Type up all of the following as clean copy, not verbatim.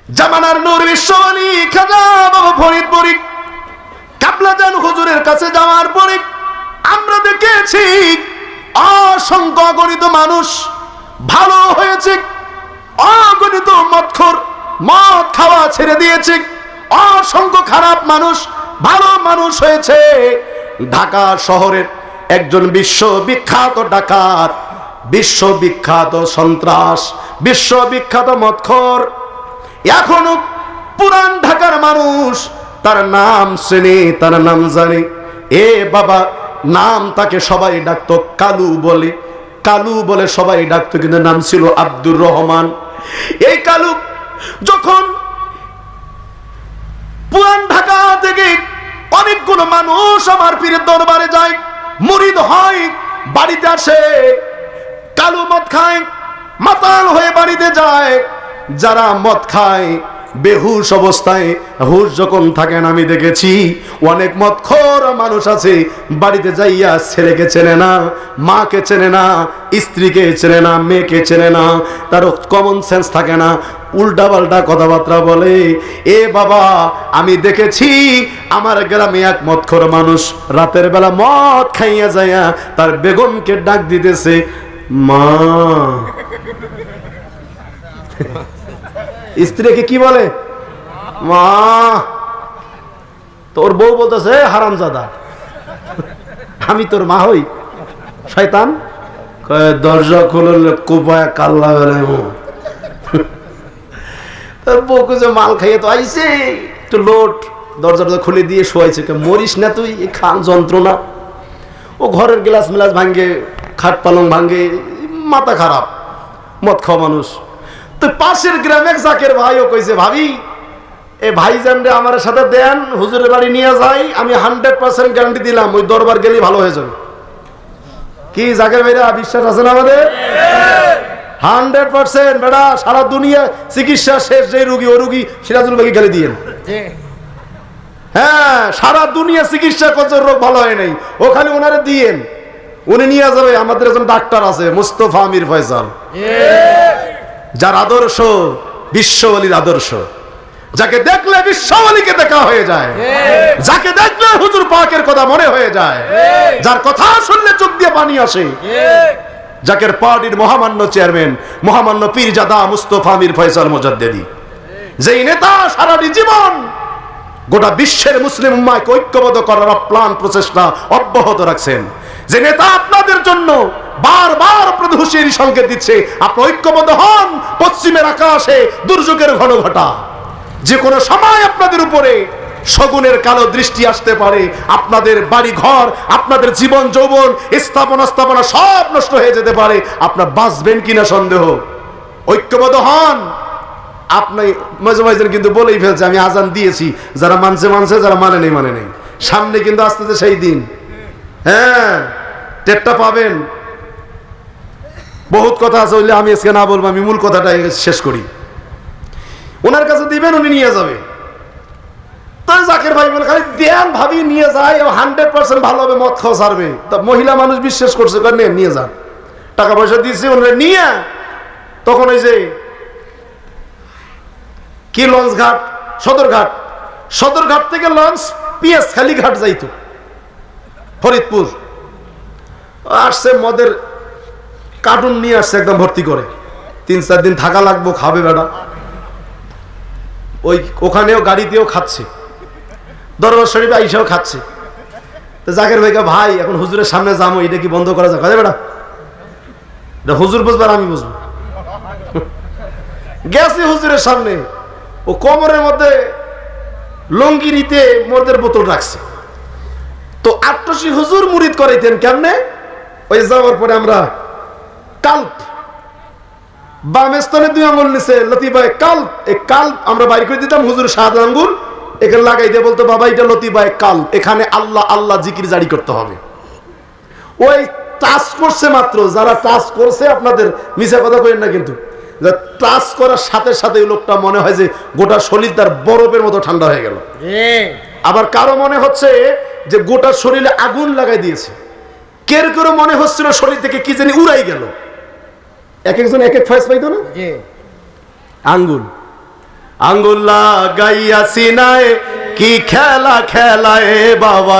জামানার নূর বিশ্বওয়ালী খাজা বাবা ফরিদপুরি কাবলাজান হুজুরের কাছে যাওয়ার পরে আমরা দেখেছি অসংখ্য অগণিত মানুষ ভালো হয়েছে, অগণিত মদখোর মদ খাওয়া ছেড়ে দিয়েছে, অসংখ্য খারাপ মানুষ ভালো মানুষ হয়েছে। ঢাকা শহরের একজন বিশ্ববিখ্যাত ডাকাত, বিশ্ববিখ্যাত সন্ত্রাস, বিশ্ববিখ্যাত মদখোর, এখনো পুরান ঢাকার মানুষ তার নাম চেনে, তার নাম জানে। এ বাবা, নাম তাকে সবাই ডাকতো কালু বলে, কালু বলে সবাই ডাকতো, কিন্তু নাম ছিল আব্দুর রহমান। এই কালু যখন পুরান ঢাকা থেকে অনেকগুলো মানুষ আমার পীরের দরবারে যায়, মুরিদ হয়, বাড়িতে আসে, কালু মদ খায়, মাতাল হয়ে বাড়িতে যায়। যারা মদ খায় বেহুশ অবস্থায়, হুশ যখন থাকেন, আমি দেখেছি অনেক মদখোর মানুষ আছে বাড়িতে যাইয়া ছেলেকে চেনে না, মাকে চেনে না, স্ত্রীকে চেনে না, মেয়েকে চেনে না, তার কমন সেন্স থাকে না, উল্টা পাল্টা কথাবার্তা বলে। এ বাবা, আমি দেখেছি আমার গ্রামে এক মদখোর মানুষ রাতের বেলা মদ খাইয়া যাইয়া তার বেগমকে ডাক দিতেছে, মা। স্ত্রীকে কি বলে? মা। তোর বউ বলতেছে, হারামজাদা, আমি তোর মা হই শয়তান। দরজা খুললে কোপায় কাল্লা বেড়াবো। তোর বউকে যে মাল খাইয়ে তো আইছে, একটু লোট, দরজাটা খুলে দিয়ে শোয়াইছে। মরিস না তুই, খান যন্ত্রণা। ও ঘরের গ্লাস মিলাস ভাঙ্গে, খাট পালং ভাঙ্গে, মাথা খারাপ, মদ খাওয়া মানুষ। তো পাশের গ্রামে জাকের ভাইও কইছে, ভাবি এ ভাইজান রে আমার সাথে দেন, হুজুরের বাড়ি নিয়ে যাই, আমি 100% গ্যারান্টি দিলাম ওই দরবার গেলেই ভালো হয়ে যাবে। কি জাকের ভাইরা বিশ্বাস আছে না আমাদের? 100% বেড়া, সারা দুনিয়া চিকিৎসা শেষ যে রুগী, ওই রুগী সিরাজুল ভাইকে গেলে দিয়েন। হ্যাঁ, সারা দুনিয়া চিকিৎসা করছে, রোগ ভালো হয় নাই, ও খালি ওনারে দিয়েন, উনি নিয়ে যাবে। আমাদের একজন ডাক্তার আছে মুস্তফা আমির ফয়সাল, যার আদর্শ বিশ্বওয়ালির আদর্শ, যাকে দেখলে বিশ্বওয়ালিকে দেখা হয়ে যায়, যাকে দেখলে হুজুর পাকের কথা মনে হয়ে যায়, যার কথা শুনলে চোখ দিয়ে পানি আসে, যাকে পার্টির মহামান্য চেয়ারম্যান মহামান্য পীরজাদা মুস্তফা আমির ফয়সাল মুজাদ্দেদি, যেই নেতা সারাটি জীবন গোটা বিশ্বের মুসলিম উম্মাহকে ঐক্যবদ্ধ করার প্ল্যান প্রচেষ্টা অব্যাহত রাখছেন, যে নেতা আপনাদের জন্য বারবার হুঁশিয়ারি সংকেত দিচ্ছে, আপনি ঐক্যবদ্ধ হন। পশ্চিমের আকাশে দুর্যোগের ঘন ঘটা, যে কোনো সময় আপনাদের উপরে শগুনের কালো দৃষ্টি আসতে পারে, আপনাদের বাড়ি ঘর, আপনাদের জীবন যৌবন, স্থাপনা সব নষ্ট হয়ে যেতে পারে, আপনার বাঁচবেন কিনা সন্দেহ। ঐক্যবদ্ধ হন। আপনি মাঝে মাঝে কিন্তু বলেই ফেলছে, আমি আজান দিয়েছি, যারা মানছে মানছে, যারা মানে নেই মানে নেই। সামনে কিন্তু আসতেছে সেই দিন, হ্যাঁ, টেরটা পাবেন। বহুত কথা আছে, হইলে আমি আজকে না বলবো, আমি মূল কথাটা শেষ করি। ওনার কাছে দিবেন, উনি নিয়ে যাবে। তাই জাকের ভাই বলে, খালি দেন ভাবি, নিয়ে যায়, 100% ভালো হবে, মদ খাওয়া ছাড়বে। তা মহিলা মানুষ বিশ্বাস করছে, নিয়ে যান, টাকা পয়সা দিয়েছে ওনারা নিয়ে। তখন ওই যে কি লঞ্চ ঘাট, সদরঘাট থেকে লঞ্চ পিএস খালি ঘাট যাইতো ফরিদপুর, আসছে মদের কার্টুন নিয়ে আসছে একদম ভর্তি করে, 3-4 দিন থাকা লাগবো, খাবে বেড়া। ওই ওখানেও গাড়িতেও খাচ্ছে, দরবার শরীফে আইসাও খাচ্ছে। তো জাকের ভাইকে, ভাই এখন হুজুরের সামনে যাবো, এটা কি বন্ধ করা যায়? বেড়া, এটা হুজুর বুঝবে আর আমি বুঝবো। গেছে হুজুরের সামনে, ও কোমরের মধ্যে লঙ্গি নিতে মদের বোতল রাখছে। তো আট্টসি হুজুর মুরিদ করাইতেন কেমনে? ওই যাওয়ার পরে আমরা কাল্প, বাম স্তনে 2 আঙ্গুল নিচে লতিফায়ে কাল্প, এই কাল্প আমরা বাইর করে দিতাম, হুজুর সাত আঙ্গুল এখানে লাগাই দিয়ে বলতো, বাবা এটা লতিফায়ে কাল্প, এখানে আল্লাহ আল্লাহ জিকির জারি করতে হবে। ওই টাচ করছে মাত্র, যারা টাচ করছে, আপনাদের মিছা কথা কইেন না কিন্তু, টাচ করার সাথে সাথে লোকটা মনে হয় যে গোটা শরীর তার বরফের মতো ঠান্ডা হয়ে গেল। আবার কারো মনে হচ্ছে যে গোটা শরীরে আগুন লাগাই দিয়েছে, কের করে মনে হচ্ছিল শরীর থেকে কি জানি উড়াই গেল। এক একজন এক এক ফয়েজ পাইতো না, আঙ্গুল আঙ্গুল লাগাইয়া সিনায় কি খেলা খেলায় বাবা,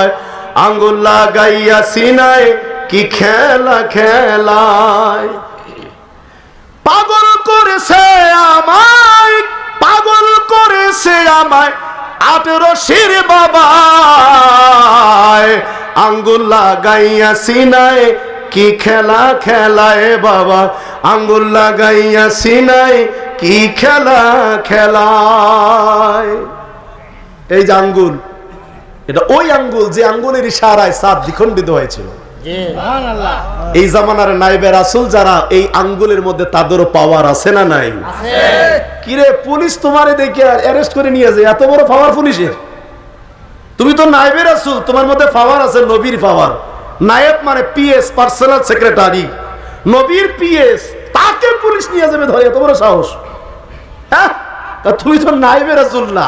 আঙ্গুল লাগাইয়া সিনায় কি খেলা খেলায়। পাগল করেছে আমায়, পাগল করেছে আমায় 18 শির বাবায়, আঙ্গুল লাগাইয়া সিনায় কি খেলা খেলায় বাবা, আঙ্গুল লাগাইয়া সিনায় কি খেলা খেলায়। এই যে আঙ্গুল, এটা ওই আঙ্গুল যে আঙ্গুলের ইশারায় সাত দ্বিখণ্ডিত হয়েছিল। এই জামানার নাইবে রাসূল যারা, এই আঙ্গুলের মধ্যে তাদেরও পাওয়ার আছে না নাই? কিরে পুলিশ তোমারে দেখে অ্যারেস্ট করে নিয়ে যায়, এত বড় পাওয়ার পুলিশের? তুমি তো নাইবে রাসূল, তোমার মধ্যে পাওয়ার আছে, নবীর পাওয়ার। নায়েব মানে পিএস, পার্সোনাল সেক্রেটারি, নবীর পিএস, তাকে পুলিশ নিয়ে যাবে ধরে, এত বড় সাহস? হ্যাঁ, তুমি তো নাইবে রাসূল না।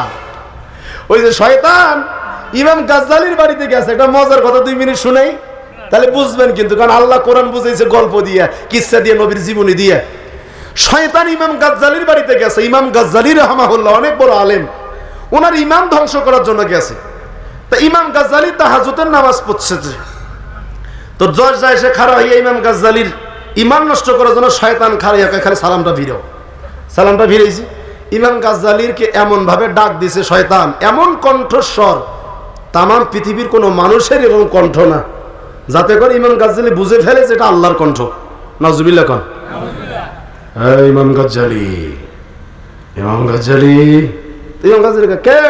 ওই যে শয়তান ইমাম গাজ্জালির বাড়িতে গেছে, একটা মজার কথা 2 মিনিট শুনেই, তাহলে বুঝবেন কিন্তু, কারণ আল্লাহ কোরআন বুঝাইছে গল্প দিয়ে, কিসসা দিয়ে, নবীর জীবনী দিয়ে। শয়তান ইমাম গাজ্জালির বাড়িতে গেছে। ইমাম গাজ্জালি রাহমাহুল্লাহ অনেক বড় আলেম, ওনার ইমাম ধ্বংস করার জন্য গেছে। তা ইমাম গাজ্জালি তাহাজ্জুদের নামাজ পড়ছে, তো দরজা এসে খাড়া হইয়া ইমাম গাজ্জালির ইমান নষ্ট করার জন্য শয়তান খাড়া হইয়া খালি সালামটা ভিড়াও, সালামটা ভিড়াইছি। ইমাম গাজ্জালিরকে এমন ভাবে ডাক দিছে শয়তান, এমন কণ্ঠস্বর তামাম পৃথিবীর কোনো মানুষের এরকম কণ্ঠ না, যাতে করে ইমাম গাজ্জালি বুঝে ফেলে যে এটা আল্লাহর কণ্ঠ। নাউজুবিল্লাহ কোন ইমাম গাজ্জালি, ইমাম গাজ্জালি, ইমাম গাজ্জালি কে?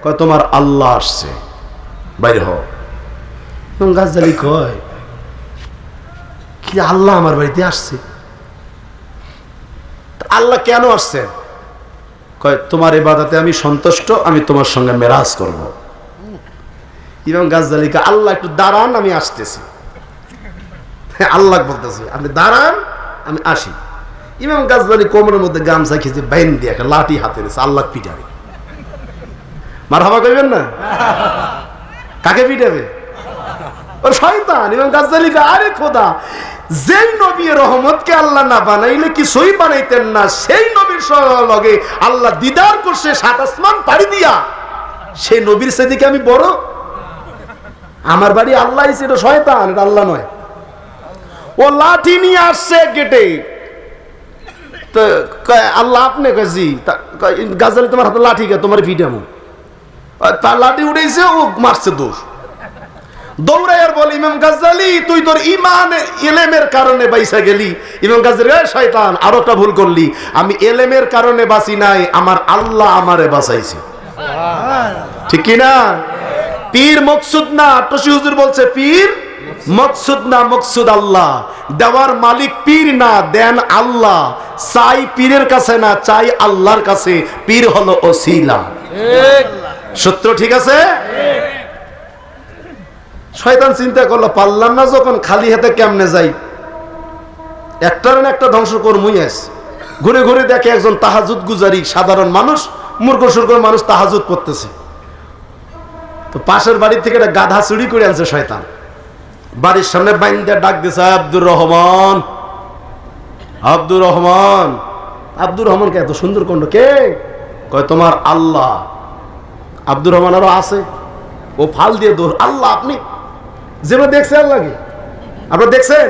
কয় তোমার আল্লাহ আসছে, বাইরে হও। ইমাম গাজ্জালি কয় কি আল্লাহ আমার বাড়িতে আসছে? আল্লাহ কেন আসছে? কয় তোমার ইবাদতে আমি সন্তুষ্ট, আমি তোমার সঙ্গে মেরাজ করব। ইমাম গাজ্জালিকে আল্লাহ একটু দাঁড়ান, আমি আসতেছি। আল্লাহ বলতেছি আপনি দাঁড়ান, আমি আসি। ইমাম গাজ্জালি কোমরের মধ্যে গামছা খেয়েছে, বাইন দিয়ে একটা লাঠি হাতে নিয়েছে, আল্লাহ পিটাবে। মারহাবা করবেন না? কাকে পিটাবে? ও শয়তান। ইমাম গাজ্জালি আরে খোদা, যেই নবী রহমতকে আল্লাহ না বানাইলে কিছুই বানাইতেন না, সেই নবীর লগে আল্লাহ দিদার করছে 7 আসমান পাড়ি দিয়া, সেই নবীর সেদিকে আমি বড়? আমার বাড়ি আল্লাহ, এটা শয়তান, এটা আল্লাহ নয়। ও লাঠি নিয়ে আসছে গেটে, তো আল্লাহ আপনি কাজী গাজ্জালি তোমার হাতে লাঠি কে? তোমার পিটামু। তার লাঠি উঠেছে, ও মারছে দোষ, দৌড়াই আর বলে ইমাম গাজ্জালি তুই তোর ইমান এলেমের কারণে বাইসা গেলি। ইমাম গাজ্জালি শয়তান, আরো একটা ভুল করলি, আমি এলেমের কারণে বাঁচি নাই, আমার আল্লাহ আমারে বাঁচাইছে। ঠিক কিনা? পীর মকসুদ না, টসি হুজুর বলছে পীর মকসুদ না, মকসুদ আল্লাহ। দেওয়ার মালিক পীর না, দেন আল্লাহ। চাই পীরের কাছে না, চাই আল্লাহর কাছে। পীর হলো ওসিলা। সূত্র ঠিক আছে? শয়তান চিন্তা করলো, পারলাম না যখন, খালি হাতে কেমনে যাই, একটার না একটা ধ্বংস কর্মই আছে। ঘুরে ঘুরে দেখে একজন তাহাজ্জুদ গুজারি সাধারণ মানুষ, মূর্খ সূর্খ মানুষ তাহাজ্জুদ করতেছে। তো পাশের বাড়ি থেকে একটা গাধা চুরি করে আনছে শয়তান, বাড়ির সামনে বাইন্দা ডাক দিছে, আব্দুর রহমান, আব্দুর রহমান। আব্দুর রহমান কে এত সুন্দর কণ্ঠ? কে? কয় তোমার আল্লাহ। আব্দুর রহমান আরো আছে, ও ফাল দিয়ে দৌড়, আল্লাহ আপনি যেভাবে দেখছে আল্লাহকে আপনারা দেখছেন?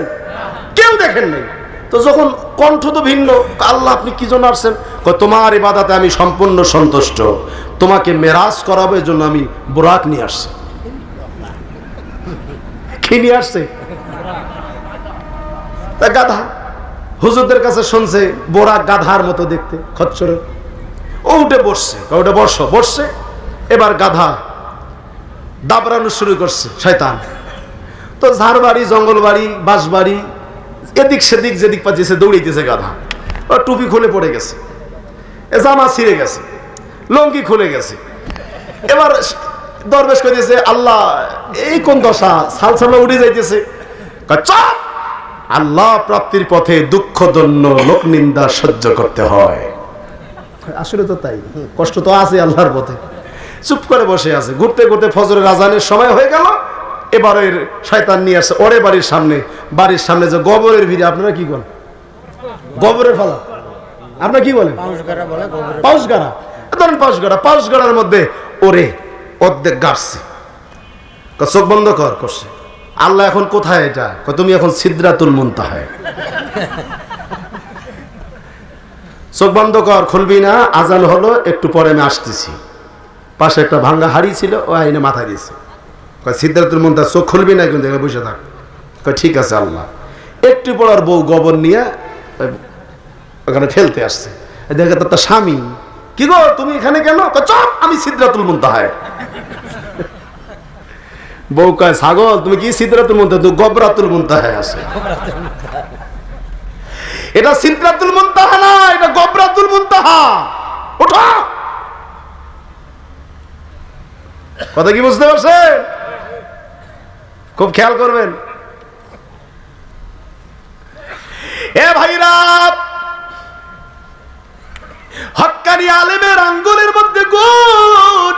কেউ দেখেন নাই। তো যখন কণ্ঠ তো ভিন্ন, আল্লাহ আপনি কি জন্য আসছেন? তোমার ইবাদতে আমি সম্পূর্ণ সন্তুষ্ট, তোমাকে মেরাজ করাবো, এই জন্য আমি বুরাক নিয়ে আসছি। কি নিয়ে আসছে? গাধা। হুজুরদের কাছে শুনছে বোরাক গাধার মতো দেখতে, খচ্চর। ও উঠে বসছে, ওটা বসো, বসছে। এবার গাধা দাবড়ানো শুরু করছে শয়তান। তো ঝাড় বাড়ি, জঙ্গল বাড়ি, বাঁশ বাড়ি, এদিক সেদিক যেদিক পাচ্ছে দৌড়িতেছে গাধা। ও টুপি খুলে পড়ে গেছে, জামা ছিঁড়ে গেছে, লঙ্গি খুলে গেছে। এবার দরবেশ করেছে, আল্লাহ এই কোন দশা, সালসালা উড়ে যাইতেছে। চাপ! আল্লাহ প্রাপ্তির পথে দুঃখজন্য লোক নিন্দা সহ্য করতে হয়। আসলে তো তাই, কষ্ট তো আছে আল্লাহর পথে। চুপ করে বসে আছে। ঘুরতে ঘুরতে ফজরের আজানের সময় হয়ে গেল। এবারে শয়তান নিয়ে আসছে ওরে বাড়ির সামনে। বাড়ির সামনে যে গোবরের ভিড়ে, আপনারা কি বলেন? গোবরের ফালা, আপনারা কি বলেন? পাউস গাড়া। ধরেন 5 গাড়া, 5 গাড়ার মধ্যে ওরে অর্ধেক গাড়ছে। চোখ বন্ধ কর করছে। আল্লাহ এখন কোথায়? এটা তুমি এখন সিদরাতুল মুনতাহায়। চোখ বন্ধ কর, খুলবি না, আজান হলো, একটু পরে আমি আসতেছি। পাশে একটা ভাঙ্গা হাড়ি ছিল, ও আইনে মাথা দিয়েছে। সিদরাতুল মুনতাহা, চোখ খুলবি না, কিন্তু বসে থাক। ঠিক আছে আল্লাহ। একটু পর আর বউ গোবর নিয়ে ওখানে ফেলতে আসছে। দেখে তার স্বামী, কি গো তুমি এখানে কেন? চপ, আমি সিদরাতুল মুনতাহায়। বউ কয়, ছাগল তুমি কি সিদরাতুল মুনতাহা? তুই গবরাতুল মুনতাহায় আছে। এটা সিদরাতুল মুনতাহা না, এটা গবরাতুল মুনতাহা। ওঠো। কথা কি বুঝতে পারছেন? খুব খেয়াল করবেন। এ ভাইরা, হক্কানি আলেমের আঙ্গুলের মধ্যে গুণ।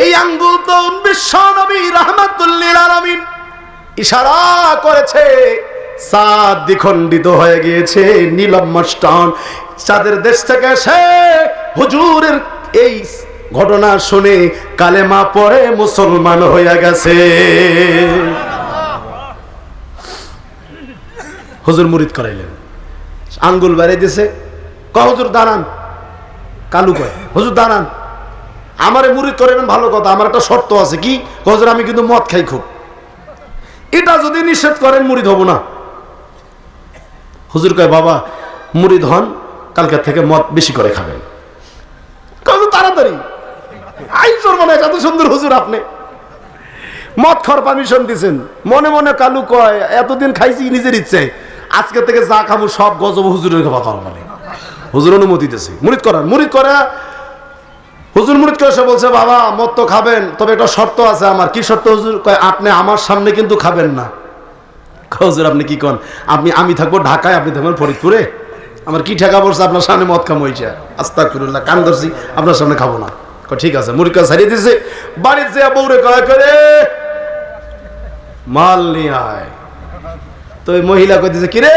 এই আঙ্গুল তো বিশ্ব নবী রাহমাতুল লিল আলামিন ইশারা করেছে। চাঁদ দ্বিখণ্ডিত হয়ে গিয়েছে, নীলম মস্তান চাঁদের দেশ থেকে এসে হুজুরের এই ঘটনা শুনে কালেমা পড়ে মুসলমান হয়ে গেছে। হুজুর মুরিদ করাইলেন, আঙ্গুল বাড়াই দিয়েছে। হুজুর দাঁড়ান। কালু কয়, হুজুর দাঁড়ান, আমারে মুরিদ করাইবেন ভালো কথা, আমার একটা শর্ত আছে। কি? হুজুর আমি কিন্তু মদ খাই খুব, এটা যদি নিষেধ করেন মুরিদ হব না। হুজুর কয়, বাবা মুরিদ হন, কালকে থেকে মদ বেশি করে খাবেন। তাড়াতাড়ি আইসর মনে হয়, এত সুন্দর হুজুর আপনি মদ খাওয়ার পারমিশন দিচ্ছেন। মনে মনে কালু কয়, এতদিন খাইছি নিজের ইচ্ছে, আজকে থেকে যা খাবো সব গজব হুজুরের খাওয়া খাওয়া। মানে হুজুর অনুমতি দিতেছে মুরিদ করার। মুরিদ করে হুজুর মুরিদ করে সে বলছে, বাবা মদ তো খাবেন, তবে একটা শর্ত আছে আমার। কি শর্ত হুজুর? কয়, আপনি আমার সামনে কিন্তু খাবেন না। হুজুর আপনি কি কন? আমি থাকবো ঢাকায়, আপনি থাকবেন ফরিদপুরে, আমার কি ঠেকা পড়ছে আপনার সামনে মদ খামো? হয়েছে আস্তাগফিরুল্লাহ, কান ধরছি, আপনার সামনে খাবো না। ঠিক আছে। মুরিদ কাজ ছাড়িয়ে দিয়েছে। বাড়ির যে বউরে কয় করে মাল নিয়ে আয়। তো ওই মহিলা কই দিছে, কিরে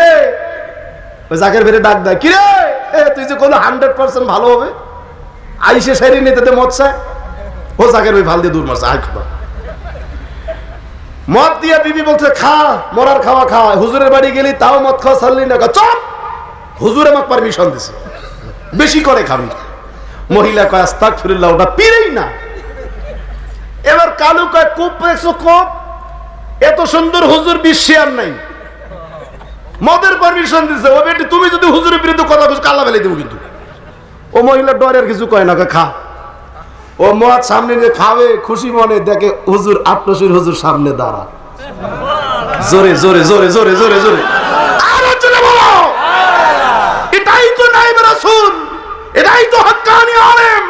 ওই জাকের ফেরে ডাক দেয়, কিরে তুই যে কোনো 100% ভালো হবে, আইসে সারি নিতে মদ চায়। ও জাকের ওই ভাল দিয়ে দূর মারছে। আয় খোদা, মদ দিয়ে বিবি বলছে, খা, মরার খাওয়া খা। হুজুরের বাড়ি গেলি তাও মদ খাওয়া ছাড়লি না। চপ, হুজুর আমাকে পারমিশন দিছে, বেশি করে খাবি। মহিলা কয়, আস্তাগফিরুল্লাহ, ওটা পিরেই না। এবার কালু কয়, কোপ পেয়েছো কোপ, এত সুন্দর হুজুর বিশ্বে আর নাই, মদের পারমিশন দিছে। ও বেটি, তুমি যদি হুজুরের বিরুদ্ধে কথা বলছো কাল্লা ফেলে দেবো কিন্তু। ও মহিলা ডরে আর কিছু কয় না, খা। ও মদ সামনে নিয়ে খাবে, খুশি মনে দেখে হুজুর আটশির হুজুর সামনে দাঁড়া। জোরে জোরে জোরে জোরে জোরে জোরে আরো জোরে বলো, এটাই তো নাইবে রাসূল, এটাই তো হক্কানি আলেম।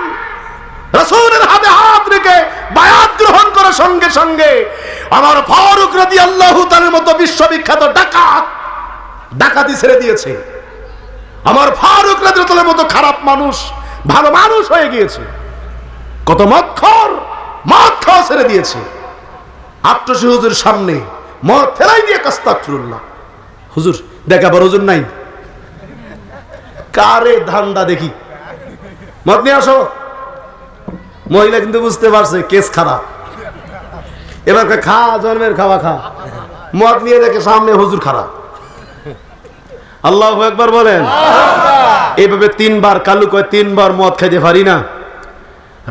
রাসূলের হাতে হাত রেখে বায়াত গ্রহণ করার সঙ্গে সঙ্গে আমার ফারুক রাদিয়াল্লাহু তাআলার মতো বিশ্ববিখ্যাত ডাকাতি ছেড়ে দিয়েছে। আমার ফারুক রাদিয়াল্লাহু তাআলার মতো খারাপ মানুষ ভালো মানুষ হয়ে গিয়েছে। কত মদ খাওয়া ছেড়ে দিয়েছে। আটশি হুজুর সামনে মদ ফেলাই দিয়ে আস্তাগফিরুল্লাহ। হুজুর দেখাবার হুজুর নাই, কারে ধান্দা দেখি, মদ নিয়ে আসো। মহিলা কিন্তু বুঝতে পারছে কেস খারাপ। এবার খা, জন্মের খাওয়া খা। মদ নিয়ে দেখে সামনে হুজুর খারাপ। আল্লাহু আকবার বলেন। এইভাবে 3 বার কালু কয়, 3 বার মদ খাইতে পারি না।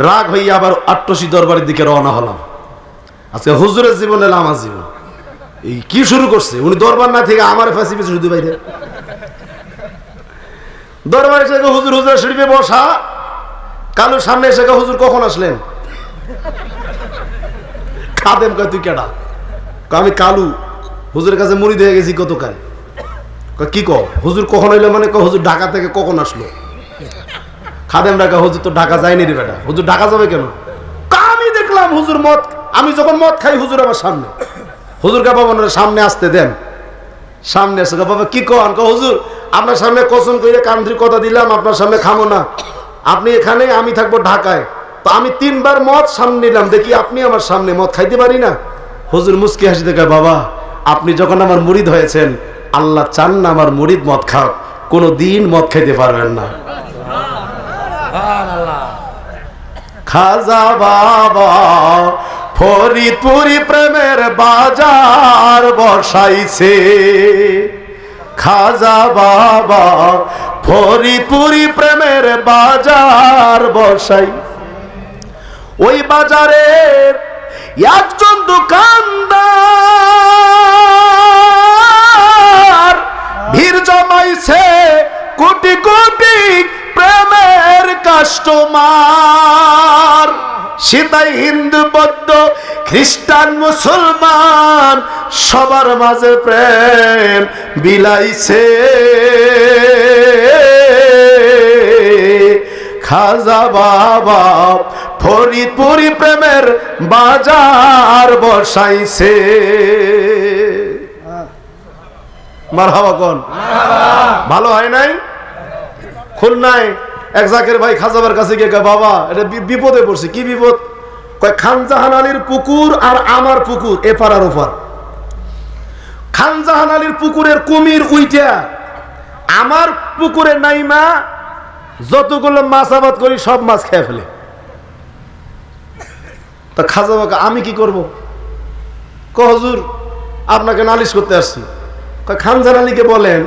রাগ হইয়া আবার আটশি দরবারের দিকে রওনা হলাম। আজকে হুজুরের জীবন এলো আমার জীবন। এই কি শুরু করছে? উনি দরবার না থেকে আমার ফাঁসি পেয়েছে শুধু বাইরে। দরবারে এসে হুজুর হুজুর শরীফে বসা। কালুর সামনে এসে হুজুর কখন আসলেন? খাদেম কয়, তুই কেডা? আমি কালু, হুজুরের কাছে মুরিদ হয়ে গেছি গতকাল। কি কও? হুজুর কখন হইলো? মানে হুজুর ঢাকা থেকে কখন আসলো? খাদেম ডাকা, হুজুর তো ঢাকা যায়নি রে বেটা। হুজুর ঢাকা যাবে কেন? আমি দেখলাম হুজুর মদ, আমি যখন মদ খাই হুজুর আমার সামনে। হুজুর কা বাবা সামনে আসতে দেন। সামনে আসে, বাবা কি কন? হুজুর আপনার সামনে কসম করে কান্দ্রি কথা দিলাম, আপনার সামনে খামো না। আপনি এখানে, আমি থাকবো ঢাকায়। তো আমি 3 বার মদ সামনে নিলাম, দেখি আপনি আমার সামনে মদ খাইতে পারি না। হুজুর মুস্কি হাসি দেখে, বাবা আপনি যখন আমার মুরিদ হয়েছেন, আল্লাহ চান না আমার মুরিদ মদ খাক, কোনো দিন মদ খাইতে পারবেন না। খাজা বাবা ফরিদপুরি প্রেমের বাজার বসাইছে। খাজা বাবা ফরিদপুরি প্রেমের বাজার বসাই। ওই বাজারে একজন দোকানদার ভিড় জমাইছে কোটি কোটি প্রেমের কাস্টমার। সেটাই হিন্দু বৌদ্ধ খ্রিস্টান মুসলমান সবার মাঝে প্রেম বিলাইছে। খাজা বাবা ফরিদপুরি প্রেমের বাজার বসাইছে। মারহাবা কোন ভালো হয় নাই? খুলনায় এক জাকের ভাই খাজাবার কাছে গিয়ে কয়, বাবা এটা বিপদে পড়ছে। কি বিপদ? কয় খানজাহান আলীর পুকুর আর আমার পুকুর এপার আর ওপার। খানজাহান আলীর পুকুরের কুমির উইটা আমার পুকুরে নাইমা যতগুলো মাছ আবাদ করি সব মাছ খেয়ে ফেলে। তা খাজা বাবা আমি কি করব? কয় হুজুর আপনাকে নালিশ করতে আসছি। কয় খানজাহান আলীকে বলেন,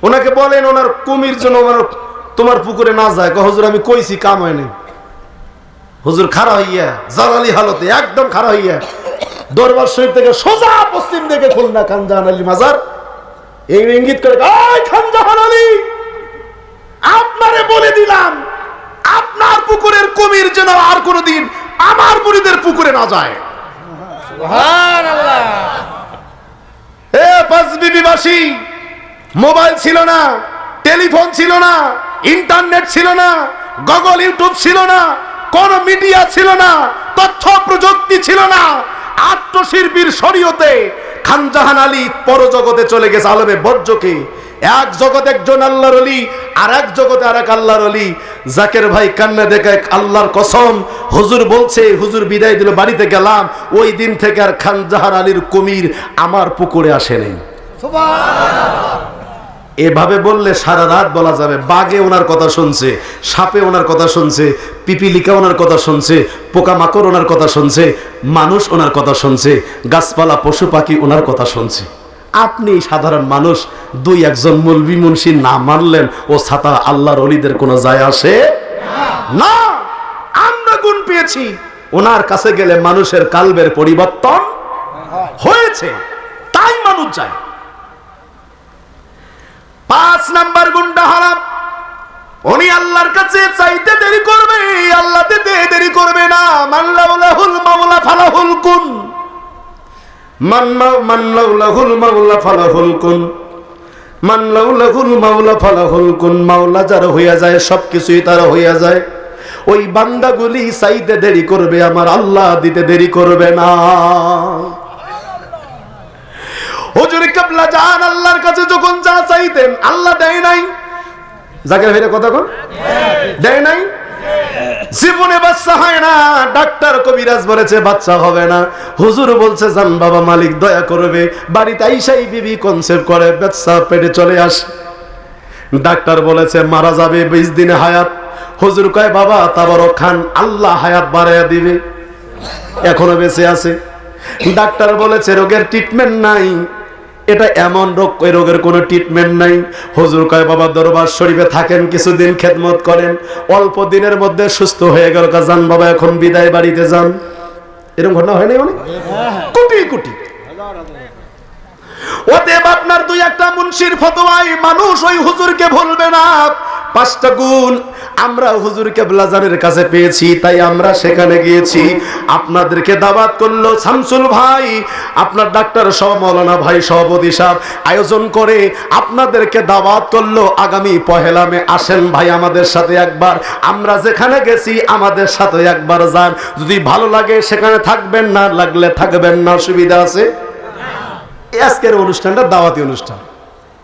ওনাকে বলেন ওনার কুমির জন্য ওনার তোমার পুকুরে না যায়। কয় হুজুর আমি কইছি কাম হয়নি। হুজুর খাড়া হইয়া জালালি হালতে একদম খাড়া হইয়া দরবার শরীফ থেকে সোজা পশ্চিম দিকে খুলনা খানজাহান আলী মাজার এই ইঙ্গিত করে, খানজাহান আলী আপনারে বলে দিলাম আপনার পুকুরের কুমির যেন আর কোনদিন আমার মুরিদের পুকুরে না যায়। সুবহানাল্লাহ। এ পাঁচবিবিবাসী, মোবাইল ছিল না, টেলিফোন ছিল না, ইন্টারনেট ছিল না, গুগল ইউটিউব ছিল না, কোন মিডিয়া ছিল না, তথ্য প্রযুক্তি ছিল না। আত্মশিল্পীর শরীয়তে খানজাহান আলী পরজগতে চলে গেছে আলমে বর্জকে। এক জগতে একজন আল্লাহর ওলি, আর এক জগতে আর এক আল্লাহর ওলি। জাকের ভাই কান্না দেখে আল্লাহর কসম, হুজুর বলছে, হুজুর বিদায় দিল, বাড়িতে গেলাম, ওই দিন থেকে আর খানজাহান আলীর কুমির আমার পুকুরে আসেনি। সুবহানাল্লাহ। এভাবে বললে সারা রাত বলা যাবে। বাঘে ওনার কথা শুনছে, সাপে ওনার কথা শুনছে, পিপিলিকা ওনার কথা শুনছে, পোকামাকড় ওনার কথা শুনছে, মানুষ ওনার কথা শুনছে, গাছপালা পশু পাখি ওনার কথা শুনছে। আপনি সাধারণ মানুষ দুই একজন মৌলবি মুন্সি না মানলেন ও ছাতা আল্লাহর ওলিদের কোনো যায় আসে না। আমরা গুণ পেয়েছি, ওনার কাছে গেলে মানুষের কালবের পরিবর্তন হয়েছে, তাই মানুষ যায়। 5 নাম্বার গুণটা হারাম। উনি আল্লাহর কাছে চাইতে দেরি করবে, আল্লাহ দিতে দেরি করবে না। মাল্লাহুল মাওলা ফালাহুল কুন, মাল্লাহুল মাওলা ফালাহুল কুন, মাল্লাহুল মাওলা ফালাহুল কুন। মাওলা যার হইয়া যায় সবকিছুই তার হইয়া যায়। ওই বান্দাগুলি চাইতে দেরি করবে, আমার আল্লাহ দিতে দেরি করবে না। হুজুর কিবলা জান আল্লাহর কাছে যখন যা চাইতেন আল্লাহ দেয় নাই। জাকের ভাইরা কথা কোন দেয় নাই? জীবনে বাচ্চা হয় না, ডাক্তার কবিরাজ বলেছে বাচ্চা হবে না। হুজুর বলছে জান বাবা মালিক দয়া করবে। বাড়িতে আইসাই বিবি কনসেপ্ট করে বাচ্চা পেটে চলে আসে। ডাক্তার বলেছে মারা যাবে 20 দিনে হায়াত। হুজুর কয় বাবা তাবারক খান, আল্লাহ হায়াত বাড়াইয়া দিবে, এখনো বেঁচে আছে। ডাক্তার বলেছে রোগের ট্রিটমেন্ট নাই, এটা এমন রোগ, ওই রোগের কোনো ট্রিটমেন্ট নাই। হুজুর কয় বাবা দরবার শরীফে থাকেন, কিছুদিন খেদমত করেন, অল্প দিনের মধ্যে সুস্থ হয়ে গেল। যান বাবা এখন বিদায়, বাড়িতে যান। এরকম ঘটনা হয় নাই অনেক, কোটি কোটি। অতএব আপনার দুই একটা মুন্সির ফতোয়ায় মানুষ ওই হুজুরকে ভুলবে না। 5টা গুণ আমরা হুজুর কিবলা জানের কাছে পেয়েছি, তাই আমরা সেখানে গিয়েছি। আপনাদেরকে দাওয়াত করলো শামসুল ভাই, আপনার ডাক্তার সহ মাওলানা ভাই সভাপতি সাহেব আয়োজন করে আপনাদেরকে দাওয়াত করলো আগামী 1 মে আসেন ভাই আমাদের সাথে একবার। আমরা যেখানে গেছি আমাদের সাথে একবার যান, যদি ভালো লাগে সেখানে থাকবেন, না লাগলে থাকবেন না, সুবিধা আছে। আজকের অনুষ্ঠানটা দাওয়াতি অনুষ্ঠান,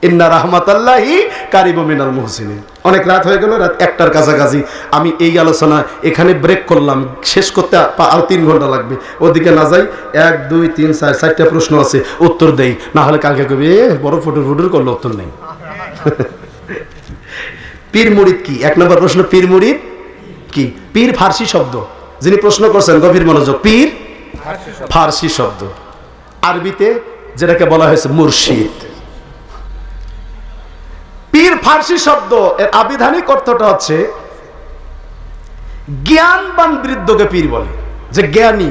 ইন্না রাহমাতাল্লাহি কারিবুম মিনাল মুহসিনিন। অনেক রাত হয়ে গেল, রাত 1টার কাছাকাছি। আমি এই আলোচনা এখানে ব্রেক করলাম, শেষ করতে আর 3 ঘন্টা লাগবে। ওদিকে না যাই, 1 2 3 4 4টা প্রশ্ন আছে, উত্তর দেই, না হলে কালকে কবি বড় ফুটুর করলে উত্তর নেই। পীর মুরিদ কি? 1 নম্বর প্রশ্ন, পীর মুরিদ কি পীর ফার্সি শব্দ, যিনি প্রশ্ন করছেন গভীর মনোযোগ, পীর ফার্সি শব্দ, আরবিতে যেটাকে বলা হয়েছে মুর্শিদ। পীর ফার্সি শব্দ, এর আবিধানিক অর্থটা হচ্ছে জ্ঞানবান বৃদ্ধকে পীর বলে, যে জ্ঞানী।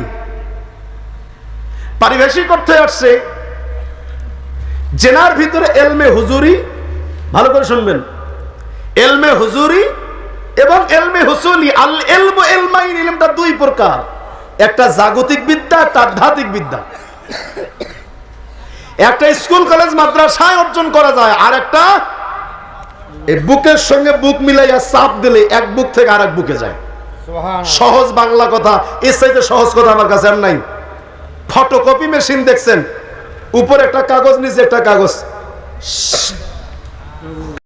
পারিভাষিক অর্থে আসছে জেনার ভিতরে এলমে হুজুরি, ভালো করে শুনবেন, এলমে হুজুরি এবং এলমে হুসুলি। আল ইলমু ইলমাইন, ইলমটা দুই প্রকার, একটা জাগতিক বিদ্যা, একটা আধ্যাত্মিক বিদ্যা। একটা স্কুল কলেজ মাদ্রাসায় অর্জন করা যায়, আর একটা এই বুকের সঙ্গে বুক মিলাইয়া চাপ দিলে এক বুক থেকে আরেক বুকে যায়। সহজ বাংলা কথা, এর চাইতে সহজ কথা আমার কাছে আর নাই। ফটোকপি মেশিন দেখছেন, উপরে একটা কাগজ, নিচে একটা কাগজ,